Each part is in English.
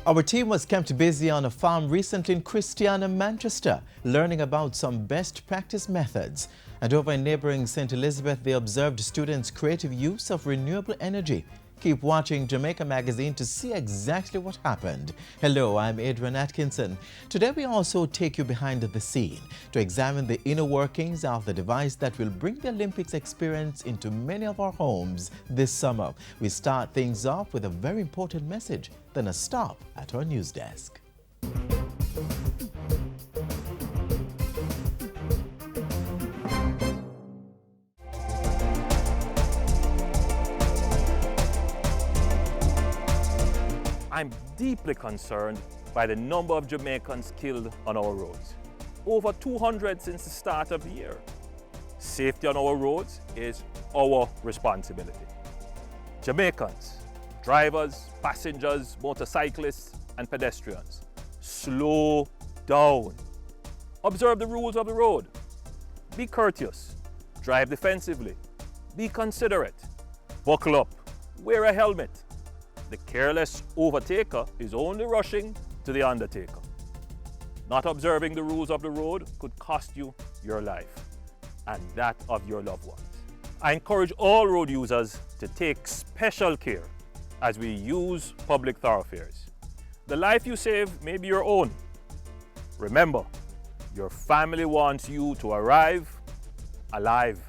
Our team was kept busy on a farm recently in Christiana, Manchester, learning about some best practice methods. And over in neighbouring St. Elizabeth, they observed students' creative use of renewable energy. Keep watching Jamaica magazine to see exactly what happened. Hello, I'm Adrian Atkinson. Today we also take you behind the scene to examine the inner workings of the device that will bring the Olympics experience into many of our homes this summer. We start things off with a very important message, then a stop at our news desk. I'm deeply concerned by the number of Jamaicans killed on our roads. Over 200 since the start of the year. Safety on our roads is our responsibility. Jamaicans, drivers, passengers, motorcyclists, and pedestrians, slow down. Observe the rules of the road. Be courteous. Drive defensively. Be considerate. Buckle up. Wear a helmet. The careless overtaker is only rushing to the undertaker. Not observing the rules of the road could cost you your life and that of your loved ones. I encourage all road users to take special care as we use public thoroughfares. The life you save may be your own. Remember, your family wants you to arrive alive.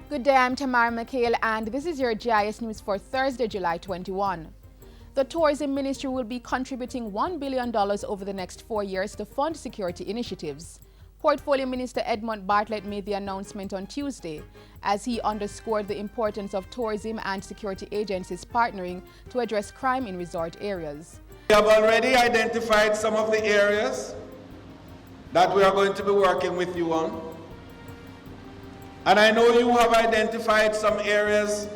Good day, I'm Tamara McHale and this is your GIS News for Thursday, July 21. The Tourism Ministry will be contributing $1 billion over the next 4 years to fund security initiatives. Portfolio Minister Edmund Bartlett made the announcement on Tuesday as he underscored the importance of tourism and security agencies partnering to address crime in resort areas. We have already identified some of the areas that we are going to be working with you on. And I know you have identified some areas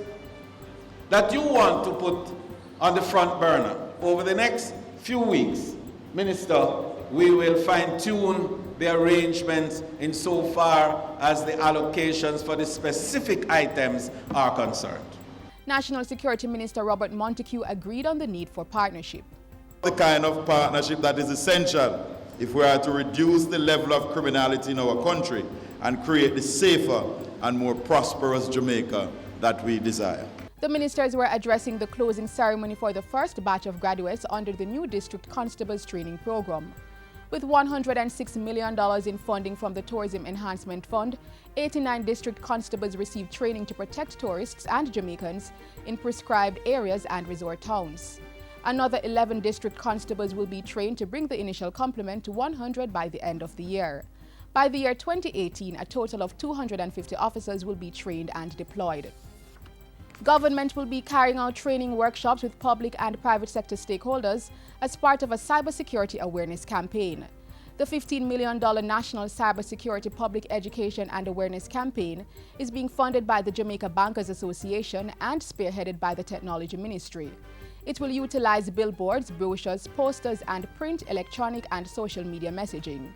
that you want to put on the front burner. Over the next few weeks, Minister, we will fine-tune the arrangements insofar as the allocations for the specific items are concerned. National Security Minister Robert Montego agreed on the need for partnership. The kind of partnership that is essential if we are to reduce the level of criminality in our country and create the safer and more prosperous Jamaica that we desire. The ministers were addressing the closing ceremony for the first batch of graduates under the new District Constables Training Program. With $106 million in funding from the Tourism Enhancement Fund, 89 district constables received training to protect tourists and Jamaicans in prescribed areas and resort towns. Another 11 district constables will be trained to bring the initial complement to 100 by the end of the year. By the year 2018, a total of 250 officers will be trained and deployed. Government will be carrying out training workshops with public and private sector stakeholders as part of a cybersecurity awareness campaign. The $15 million National Cybersecurity Public Education and Awareness Campaign is being funded by the Jamaica Bankers Association and spearheaded by the Technology Ministry. It will utilize billboards, brochures, posters, and print, electronic, and social media messaging.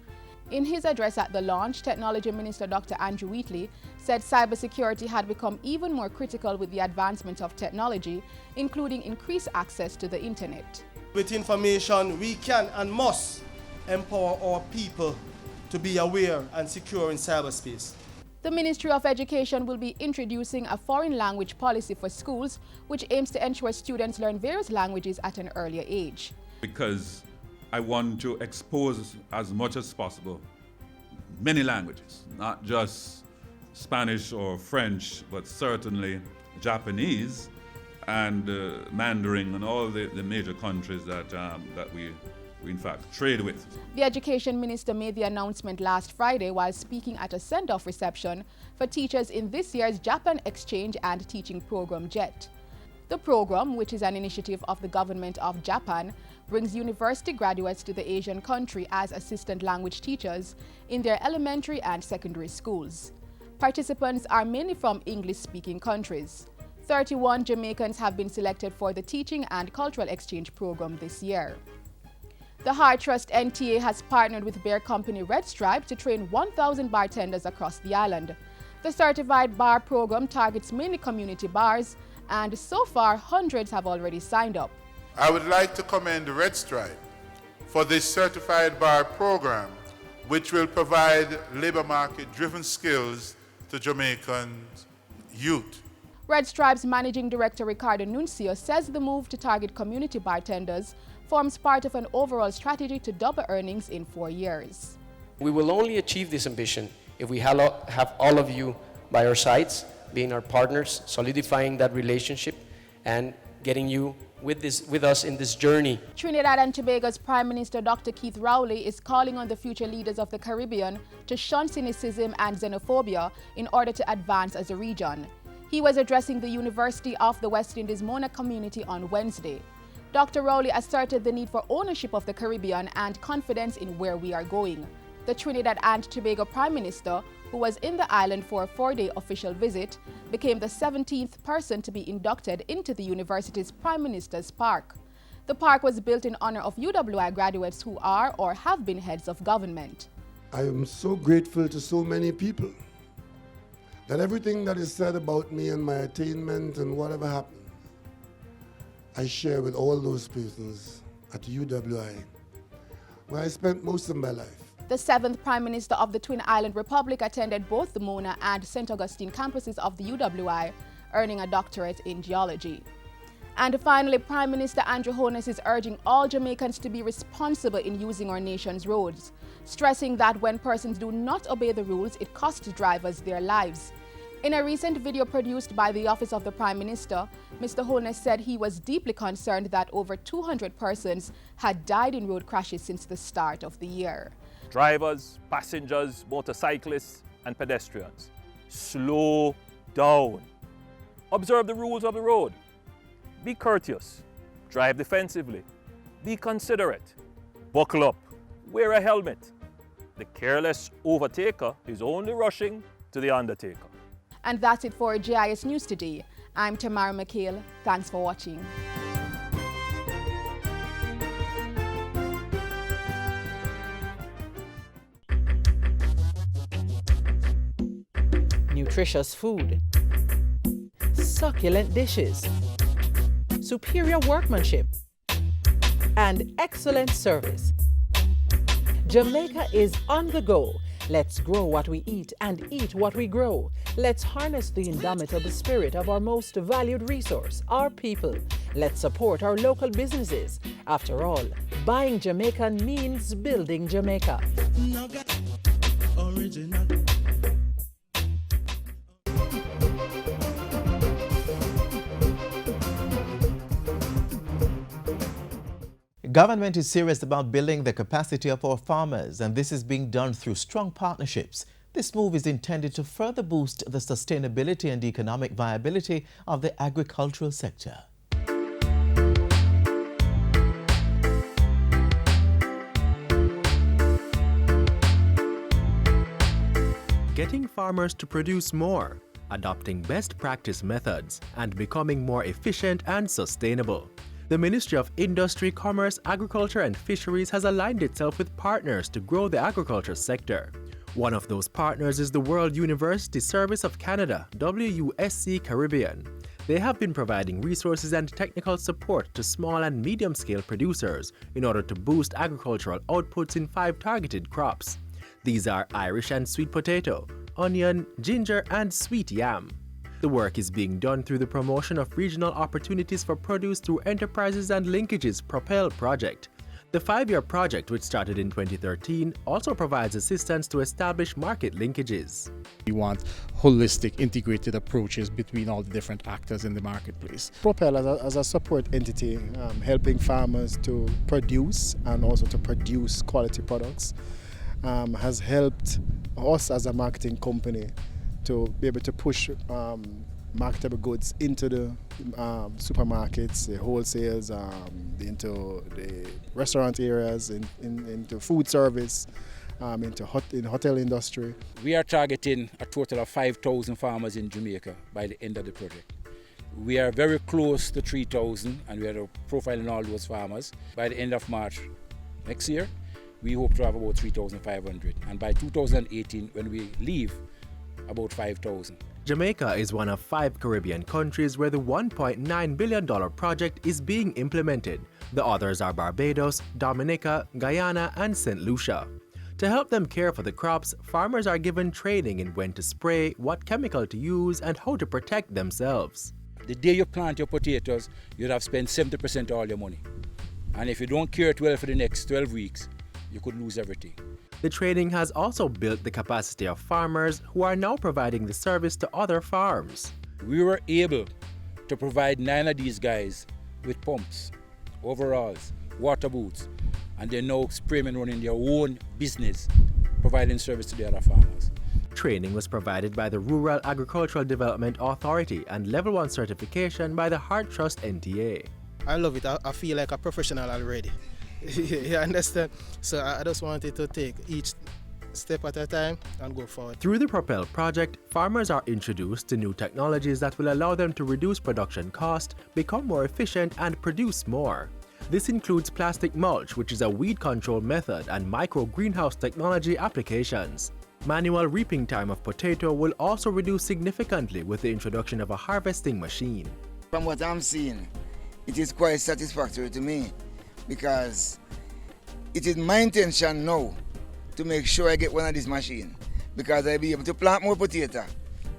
In his address at the launch, Technology Minister Dr. Andrew Wheatley said cybersecurity had become even more critical with the advancement of technology, including increased access to the internet. With information, we can and must empower our people to be aware and secure in cyberspace. The Ministry of Education will be introducing a foreign language policy for schools, which aims to ensure students learn various languages at an earlier age. Because I want to expose as much as possible many languages, not just Spanish or French, but certainly Japanese and Mandarin and all the major countries that we in fact trade with. The Education Minister made the announcement last Friday while speaking at a send-off reception for teachers in this year's Japan Exchange and Teaching Program JET. The program, which is an initiative of the government of Japan, brings university graduates to the Asian country as assistant language teachers in their elementary and secondary schools. Participants are mainly from English-speaking countries. 31 Jamaicans have been selected for the Teaching and Cultural Exchange Program this year. The Heart Trust NTA has partnered with beer company Red Stripe to train 1,000 bartenders across the island. The certified bar program targets mainly community bars, and so far hundreds have already signed up. I would like to commend Red Stripe for this certified bar program, which will provide labor market-driven skills to Jamaican youth. Red Stripe's Managing Director Ricardo Nuncio says the move to target community bartenders forms part of an overall strategy to double earnings in 4 years. We will only achieve this ambition if we have all of you by our sides, being our partners, solidifying that relationship, and getting you with us in this journey. Trinidad and Tobago's Prime Minister Dr. Keith Rowley is calling on the future leaders of the Caribbean to shun cynicism and xenophobia in order to advance as a region. He was addressing the University of the West Indies Mona community on Wednesday. Dr. Rowley asserted the need for ownership of the Caribbean and confidence in where we are going. The Trinidad and Tobago Prime Minister, who was in the island for a 4-day official visit, became the 17th person to be inducted into the university's Prime Minister's Park. The park was built in honor of UWI graduates who are or have been heads of government. I am so grateful to so many people that everything that is said about me and my attainment and whatever happened, I share with all those persons at UWI, where I spent most of my life. The 7th Prime Minister of the Twin Island Republic attended both the Mona and St. Augustine campuses of the UWI, earning a doctorate in geology. And finally, Prime Minister Andrew Holness is urging all Jamaicans to be responsible in using our nation's roads, stressing that when persons do not obey the rules, it costs drivers their lives. In a recent video produced by the Office of the Prime Minister, Mr. Holness said he was deeply concerned that over 200 persons had died in road crashes since the start of the year. Drivers, passengers, motorcyclists, and pedestrians, slow down. Observe the rules of the road. Be courteous. Drive defensively. Be considerate. Buckle up. Wear a helmet. The careless overtaker is only rushing to the undertaker. And that's it for GIS News today. I'm Tamara McHale. Thanks for watching. Nutritious food, succulent dishes, superior workmanship, and excellent service. Jamaica is on the go. Let's grow what we eat and eat what we grow. Let's harness the indomitable spirit of our most valued resource, our people. Let's support our local businesses. After all, buying Jamaican means building Jamaica. Original. Government is serious about building the capacity of our farmers, and this is being done through strong partnerships. This move is intended to further boost the sustainability and economic viability of the agricultural sector. Getting farmers to produce more, adopting best practice methods, and becoming more efficient and sustainable. The Ministry of Industry, Commerce, Agriculture and Fisheries has aligned itself with partners to grow the agriculture sector. One of those partners is the World University Service of Canada, WUSC Caribbean. They have been providing resources and technical support to small and medium-scale producers in order to boost agricultural outputs in 5 targeted crops. These are Irish and sweet potato, onion, ginger and sweet yam. The work is being done through the promotion of regional opportunities for produce through Enterprises and Linkages Propel project. The 5-year project, which started in 2013, also provides assistance to establish market linkages. We want holistic, integrated approaches between all the different actors in the marketplace. Propel as a support entity, helping farmers to produce and also to produce quality products, has helped us as a marketing company to be able to push marketable goods into the supermarkets, the wholesales, into the restaurant areas, into food service, in hotel industry. We are targeting a total of 5,000 farmers in Jamaica by the end of the project. We are very close to 3,000 and we are profiling all those farmers. By the end of March next year, we hope to have about 3,500. And by 2018, when we leave, about 5,000. Jamaica is one of 5 Caribbean countries where the $1.9 billion project is being implemented. The others are Barbados, Dominica, Guyana, and St. Lucia. To help them care for the crops, farmers are given training in when to spray, what chemical to use, and how to protect themselves. The day you plant your potatoes, you'd have spent 70% of all your money. And if you don't care it well for the next 12 weeks, you could lose everything. The training has also built the capacity of farmers who are now providing the service to other farms. We were able to provide 9 of these guys with pumps, overalls, water boots, and they're now spraying and running their own business, providing service to the other farmers. Training was provided by the Rural Agricultural Development Authority and Level 1 certification by the Heart Trust NTA. I love it. I feel like a professional already. You understand? So I just wanted to take each step at a time and go forward. Through the Propel project, farmers are introduced to new technologies that will allow them to reduce production cost, become more efficient, and produce more. This includes plastic mulch, which is a weed control method, and micro greenhouse technology applications. Manual reaping time of potato will also reduce significantly with the introduction of a harvesting machine. From what I'm seeing, it is quite satisfactory to me because it is my intention now to make sure I get one of these machines because I'll be able to plant more potato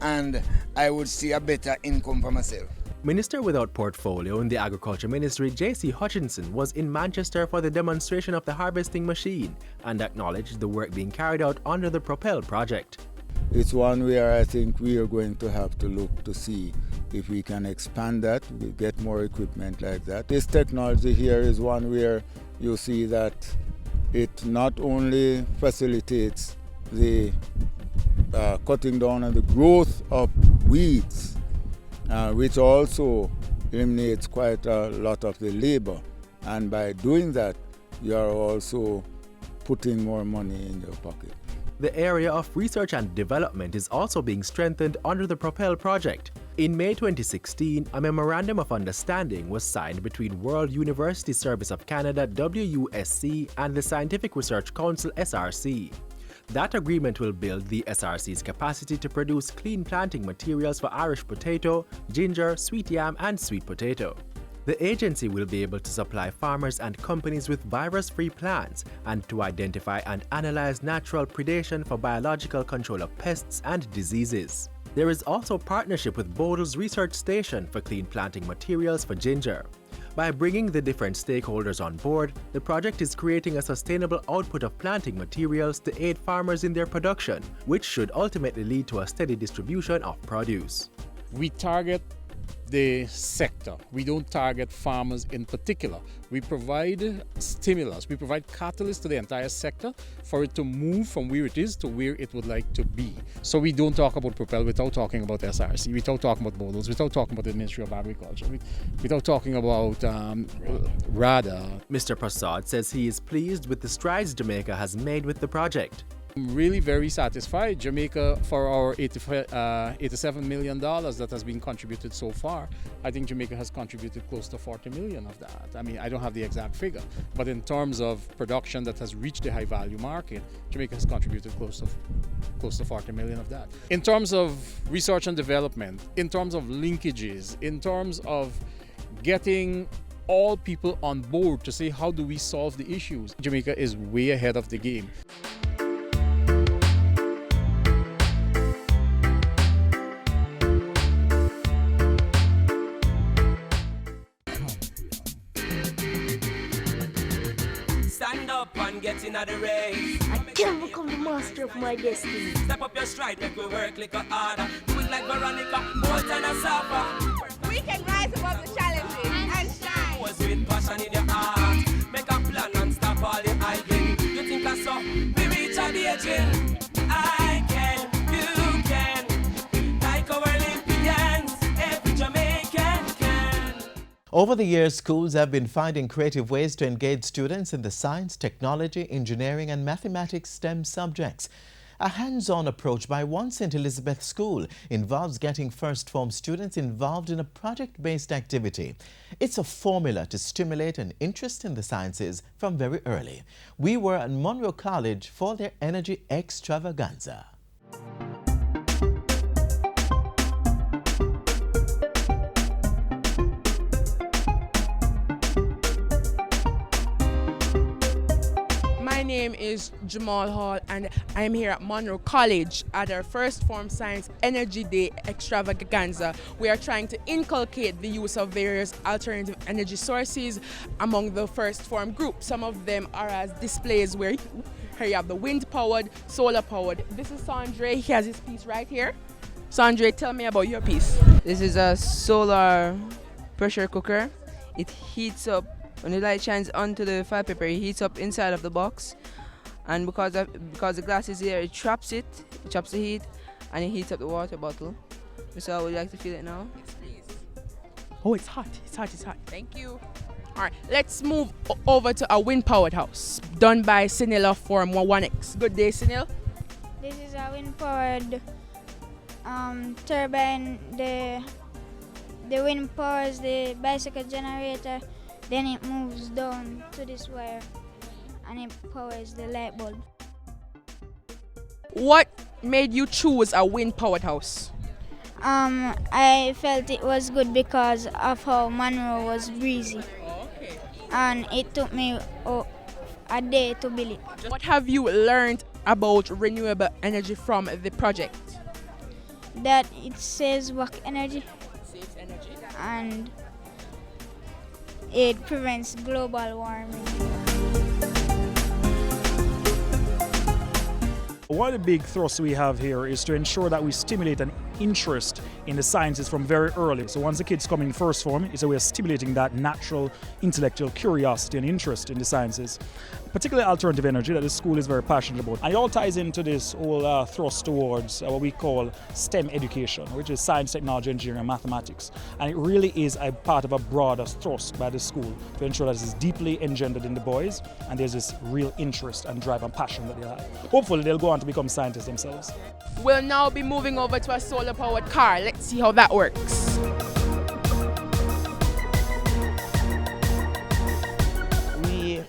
and I would see a better income for myself. Minister without portfolio in the Agriculture Ministry, J.C. Hutchinson, was in Manchester for the demonstration of the harvesting machine and acknowledged the work being carried out under the Propel project. It's one where I think we are going to have to look to see if we can expand that, we get more equipment like that. This technology here is one where you see that it not only facilitates the cutting down on the growth of weeds, which also eliminates quite a lot of the labor. And by doing that, you are also putting more money in your pocket. The area of research and development is also being strengthened under the Propel project. In May 2016, a Memorandum of Understanding was signed between World University Service of Canada WUSC and the Scientific Research Council SRC. That agreement will build the SRC's capacity to produce clean planting materials for Irish potato, ginger, sweet yam, and sweet potato. The agency will be able to supply farmers and companies with virus-free plants and to identify and analyze natural predation for biological control of pests and diseases. There is also partnership with Bodle's Research Station for clean planting materials for ginger. By bringing the different stakeholders on board, the project is creating a sustainable output of planting materials to aid farmers in their production, which should ultimately lead to a steady distribution of produce. We target the sector. We don't target farmers in particular. We provide stimulus, we provide catalyst to the entire sector for it to move from where it is to where it would like to be. So we don't talk about Propel without talking about SRC, without talking about Bodles, without talking about the Ministry of Agriculture, without talking about RADA. Mr. Prasad says he is pleased with the strides Jamaica has made with the project. I'm really very satisfied. Jamaica, for our $87 million that has been contributed so far, I think Jamaica has contributed close to 40 million of that. I mean, I don't have the exact figure, but in terms of production that has reached the high value market, Jamaica has contributed close to 40 million of that. In terms of research and development, in terms of linkages, in terms of getting all people on board to say how do we solve the issues, Jamaica is way ahead of the game. Get in the race. I can become the master of my destiny. Step up your stride, make we work like a harder. Do it like Veronica, more than a supper. We can rise above the challenges and shine. Was with passion in your heart. Make a plan and stop all the hyping. You think I saw? We reach at the edge. I can, you can. Like our Olympians, every Jamaican can. Over the years, schools have been finding creative ways to engage students in the science, technology, engineering, and mathematics STEM subjects. A hands-on approach by one St. Elizabeth school involves getting first-form students involved in a project-based activity. It's a formula to stimulate an interest in the sciences from very early. We were at Monroe College for their energy extravaganza. My name is Jamal Hall and I'm here at Monroe College at our First Form Science Energy Day Extravaganza. We are trying to inculcate the use of various alternative energy sources among the First Form group. Some of them are as displays where you have the wind-powered, solar-powered. This is Sandre, he has his piece right here. Sandre, tell me about your piece. This is a solar pressure cooker. It heats up. When the light shines onto the file paper, it heats up inside of the box, and because the glass is here, it traps the heat, and it heats up the water bottle. So would you like to feel it now? Yes, please. Oh, it's hot, it's hot, it's hot. Thank you. All right, let's move over to a wind-powered house done by Sinilla Form 1X. Good day, Sinil. This is a wind-powered turbine. The wind powers the bicycle generator. Then it moves down to this wire and it powers the light bulb. What made you choose a wind-powered house? I felt it was good because of how Monroe was breezy. Okay. And it took me a day to build it. What have you learned about renewable energy from the project? That it saves work energy. Saves energy. And it prevents global warming. One of the big thrusts we have here is to ensure that we stimulate an interest in the sciences from very early. So once the kids come in first form, it's a way of stimulating that natural intellectual curiosity and interest in the sciences, particularly alternative energy that the school is very passionate about. And it all ties into this whole thrust towards what we call STEM education, which is science, technology, engineering, and mathematics. And it really is a part of a broader thrust by the school to ensure that this is deeply engendered in the boys and there's this real interest and drive and passion that they have. Hopefully they'll go on to become scientists themselves. We'll now be moving over to a solar-powered car. Let's see how that works. We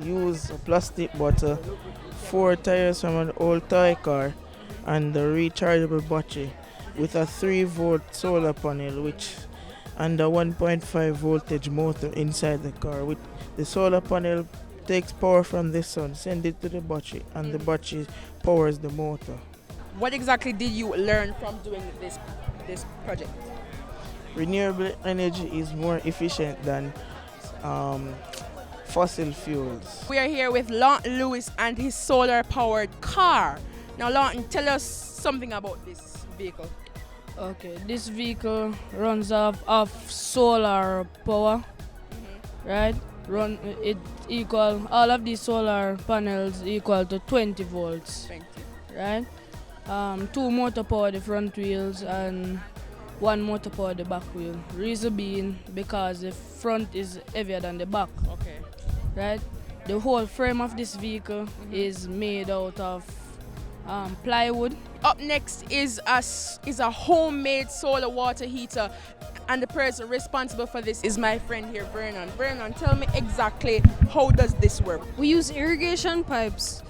use a plastic bottle, 4 tires from an old toy car, and a rechargeable battery with a 3-volt solar panel and a 1.5 voltage motor inside the car. With the solar panel takes power from the sun, send it to the battery, and the battery powers the motor. What exactly did you learn from doing this project? Renewable energy is more efficient than fossil fuels. We are here with Lawton Lewis and his solar-powered car. Now, Lawton, tell us something about this vehicle. Okay, this vehicle runs off of solar power, right? All of these solar panels equal to 20 volts, right? 2 motor power the front wheels and 1 motor power the back wheel. Reason being because the front is heavier than the back. Okay. Right? The whole frame of this vehicle is made out of plywood. Up next is a homemade solar water heater, and the person responsible for this is my friend here, Vernon. Vernon, tell me exactly how does this work? We use irrigation pipes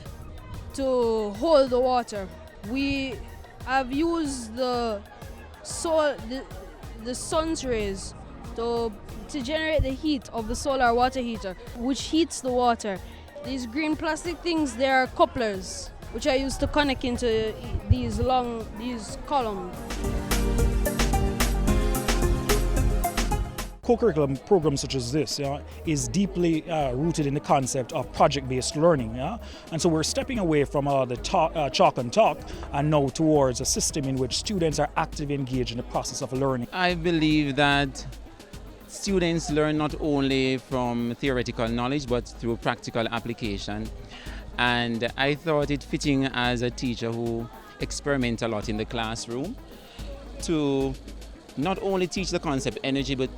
to hold the water. We have used the sun's rays to generate the heat of the solar water heater, which heats the water. These green plastic things, they are couplers, which are used to connect into these columns. Co-curriculum programs such as this is deeply rooted in the concept of project-based learning. And so we're stepping away from the chalk and talk and now towards a system in which students are actively engaged in the process of learning. I believe that students learn not only from theoretical knowledge but through practical application. And I thought it fitting as a teacher who experiments a lot in the classroom to not only teach the concept energy but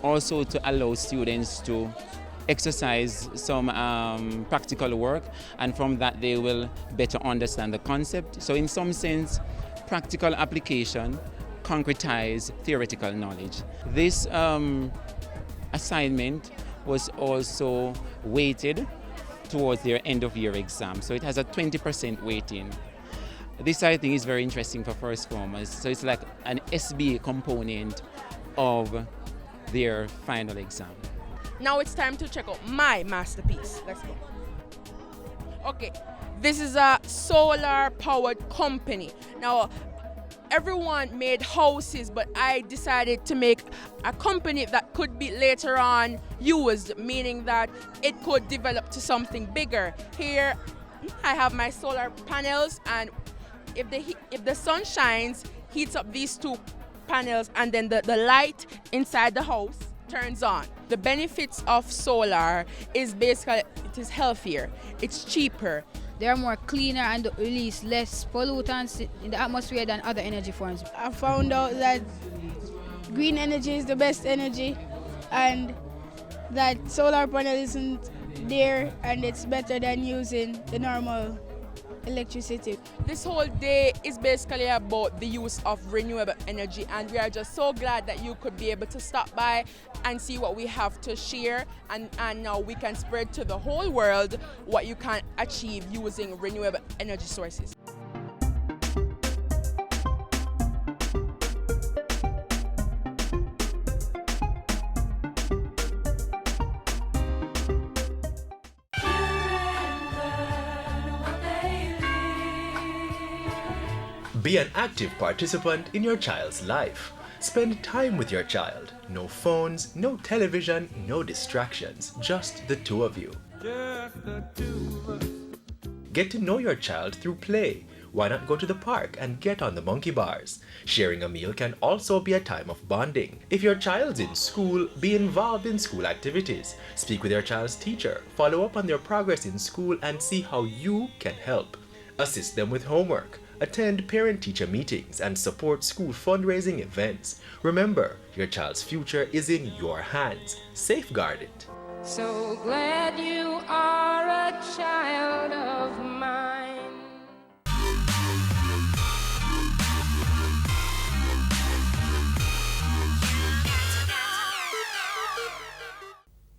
also to allow students to exercise some practical work, and from that they will better understand the concept. So in some sense, practical application concretize theoretical knowledge. This assignment was also weighted towards their end of year exam, so it has a 20% weighting. This I think is very interesting for first formers, so it's like an SBA component of their final exam. Now it's time to check out my masterpiece. Let's go. Okay, this is a solar powered company. Now, everyone made houses, but I decided to make a company that could be later on used, meaning that it could develop to something bigger. Here, I have my solar panels, and if the sun shines, heats up these two panels, and then the light inside the house turns on. The benefits of solar is basically it is healthier, it's cheaper. They are more cleaner and release less pollutants in the atmosphere than other energy forms. I found out that green energy is the best energy and that solar panel isn't there and it's better than using the normal electricity. This whole day is basically about the use of renewable energy, and we are just so glad that you could be able to stop by and see what we have to share, and now we can spread to the whole world what you can achieve using renewable energy sources. Be an active participant in your child's life. Spend time with your child. No phones, no television, no distractions, just the two of you. Get to know your child through play. Why not go to the park and get on the monkey bars? Sharing a meal can also be a time of bonding. If your child's in school, be involved in school activities. Speak with your child's teacher, follow up on their progress in school, and see how you can help. Assist them with homework. Attend parent-teacher meetings and support school fundraising events. Remember, your child's future is in your hands. Safeguard it. So glad you are a child of mine.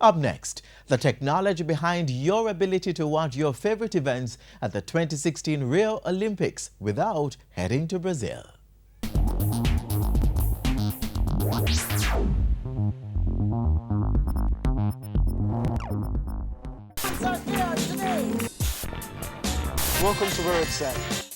Up next, the technology behind your ability to watch your favorite events at the 2016 Rio Olympics without heading to Brazil. Welcome to where it's at.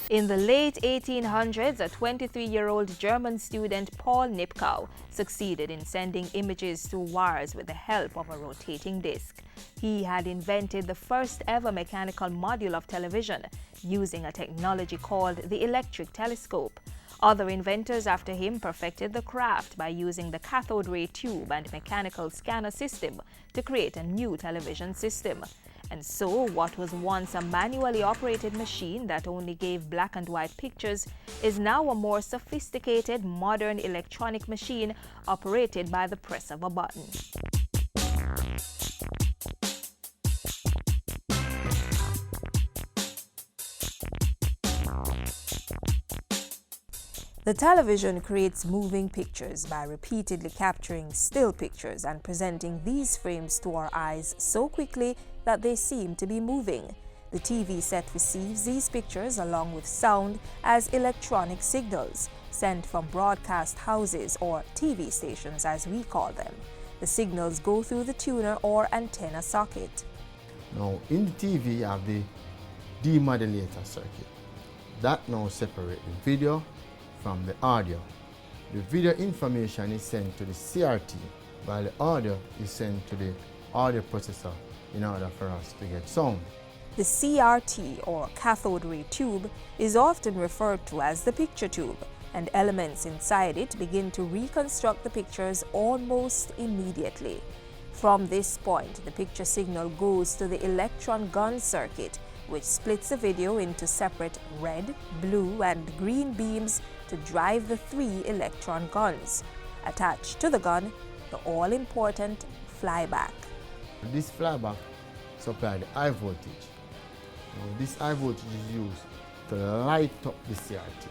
In the late 1800s, a 23-year-old German student, Paul Nipkow, succeeded in sending images through wires with the help of a rotating disc. He had invented the first ever mechanical module of television using a technology called the electric telescope. Other inventors after him perfected the craft by using the cathode ray tube and mechanical scanner system to create a new television system. And so, what was once a manually operated machine that only gave black and white pictures is now a more sophisticated modern electronic machine operated by the press of a button. The television creates moving pictures by repeatedly capturing still pictures and presenting these frames to our eyes so quickly that they seem to be moving. The TV set receives these pictures along with sound as electronic signals sent from broadcast houses, or TV stations as we call them. The signals go through the tuner or antenna socket. Now in the TV you have the demodulator circuit. That now separates the video from the audio. The video information is sent to the CRT, while the audio is sent to the audio processor in order for us to get sound. The CRT, or cathode ray tube, is often referred to as the picture tube, and elements inside it begin to reconstruct the pictures almost immediately. From this point, the picture signal goes to the electron gun circuit, which splits the video into separate red, blue, and green beams to drive the 3 electron guns. Attached to the gun, the all-important flyback. This flyback supplies the high voltage. Now, this high voltage is used to light up the CRT.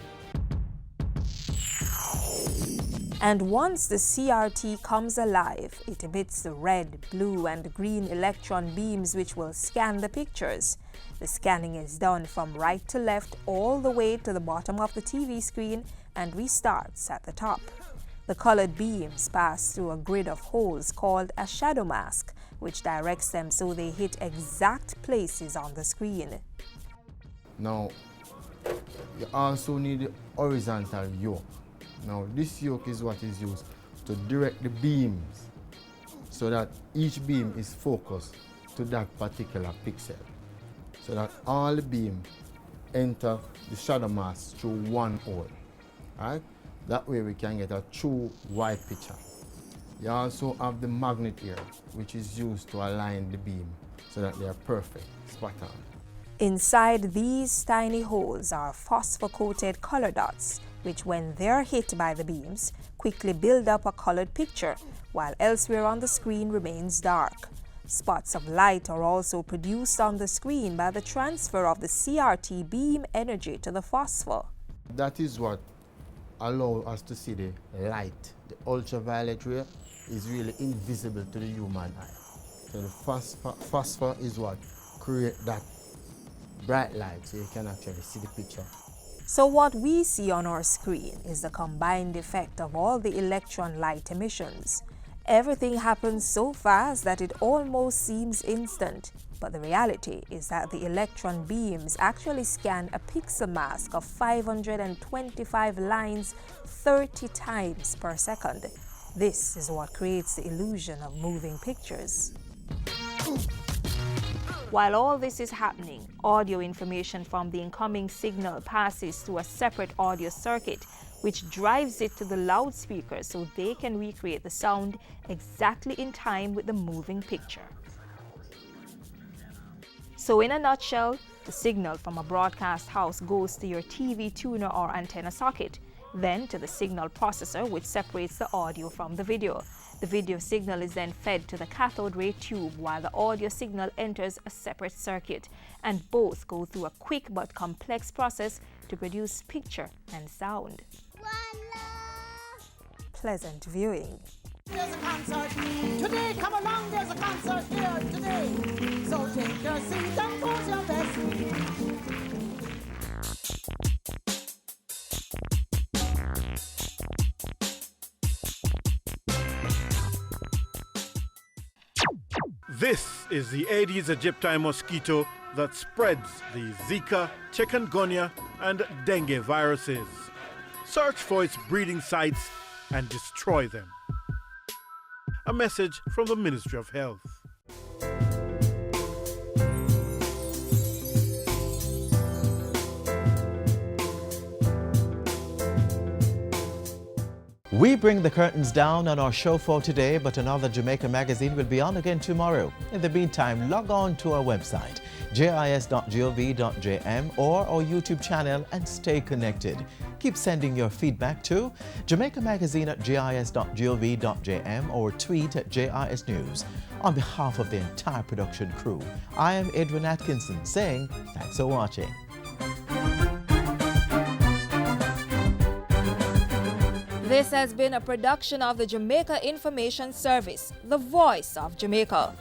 And once the CRT comes alive, it emits the red, blue, and green electron beams which will scan the pictures. The scanning is done from right to left all the way to the bottom of the TV screen and restarts at the top. The colored beams pass through a grid of holes called a shadow mask, which directs them so they hit exact places on the screen. Now, you also need the horizontal yoke. Now, this yoke is what is used to direct the beams so that each beam is focused to that particular pixel, so that all the beams enter the shadow mask through one hole. Right? That way we can get a true wide picture. You also have the magnet here, which is used to align the beam so that they are perfect, spot on. Inside these tiny holes are phosphor-coated color dots, which when they're hit by the beams, quickly build up a colored picture, while elsewhere on the screen remains dark. Spots of light are also produced on the screen by the transfer of the CRT beam energy to the phosphor. That is what allows us to see the light. The ultraviolet ray is really invisible to the human eye. So the phosphor is what creates that bright light so you can actually see the picture. So what we see on our screen is the combined effect of all the electron light emissions. Everything happens so fast that it almost seems instant, but the reality is that the electron beams actually scan a pixel mask of 525 lines 30 times per second. This is what creates the illusion of moving pictures. While all this is happening, audio information from the incoming signal passes through a separate audio circuit, which drives it to the loudspeakers so they can recreate the sound exactly in time with the moving picture. So in a nutshell, the signal from a broadcast house goes to your TV tuner or antenna socket, then to the signal processor, which separates the audio from the video. The video signal is then fed to the cathode ray tube while the audio signal enters a separate circuit, and both go through a quick but complex process to produce picture and sound. Pleasant viewing. There's a concert today, come along, there's a concert here today. So take your seat and pose your best. This is the Aedes aegypti mosquito that spreads the Zika, chikungunya, and dengue viruses. Search for its breeding sites and destroy them. A message from the Ministry of Health. We bring the curtains down on our show for today, but another Jamaica magazine will be on again tomorrow. In the meantime, log on to our website, jis.gov.jm, or our YouTube channel and stay connected. Keep sending your feedback to jamaicamagazine@jis.gov.jm or tweet at JIS News. On behalf of the entire production crew, I am Edwin Atkinson saying thanks for watching. This has been a production of the Jamaica Information Service, the voice of Jamaica.